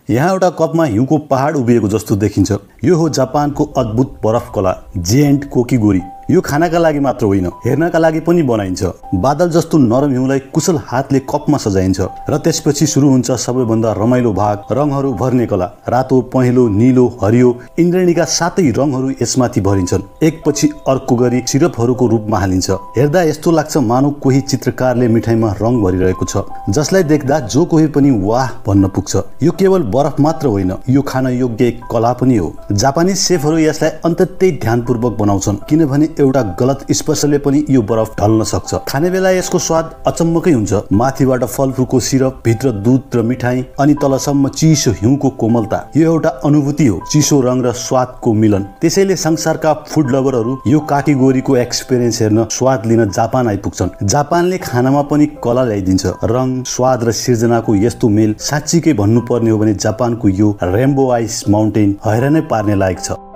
यहाँ एउटा कपमा हिउँको पहाड उभिएको जस्तो देखिन्छ। यो हो जापानको अद्भुत बरफ कला जेन्ट कोकीगोरी। यो खानाका लागि मात्र होइन, हेर्नका लागि पनि बनाइन्छ। बादल जस्तो नरम हिउँलाई कुशल हातले कपमा सजाइन्छ र त्यसपछि सुरु हुन्छ सबैभन्दा रमाइलो भाग, रङहरू भर्ने कला। रातो, पहेँलो, नीलो, हरियो, इन्द्रणीका सातै रङहरू यसमाथि भरिन्छन्। एकपछि अर्को गरी सिरपहरूको रूपमा हालिन्छ। हेर्दा यस्तो लाग्छ मानव कोही चित्रकारले मिठाईमा रङ भरिरहेको छ, जसलाई देख्दा जो कोही पनि वाह भन्न पुग्छ। यो केवल बरफ मात्र होइन, यो खान योग्य एक कला पनि हो। जापानी सेफहरू यसलाई अत्यन्तै ध्यानपूर्वक बनाउँछन्, किनभने एउटा गलत स्पर्शले पनि यो बरफ ढल्न सक्छ। खाने बेला यसको स्वाद अचम्मकै हुन्छ। माथिबाट फलफुलको सिरप, भित्र दुध र मिठाई, अनि तलसम्म चिसो हिउँको कोमलता। यो एउटा अनुभूति हो, चिसो रङ र स्वादको मिलन। त्यसैले संसारका फुड लभरहरू यो काकीगोरीको एक्सपिरियन्स हेर्न, स्वाद लिन जापान आइपुग्छन्। जापानले खानामा पनि कला ल्याइदिन्छ। रङ, स्वाद र सिर्जनाको यस्तो मेल साँच्चीकै भन्नुपर्ने हो भने जापानको यो रेम्बो आइस माउन्टेन हैरानै पार्ने लायक छ।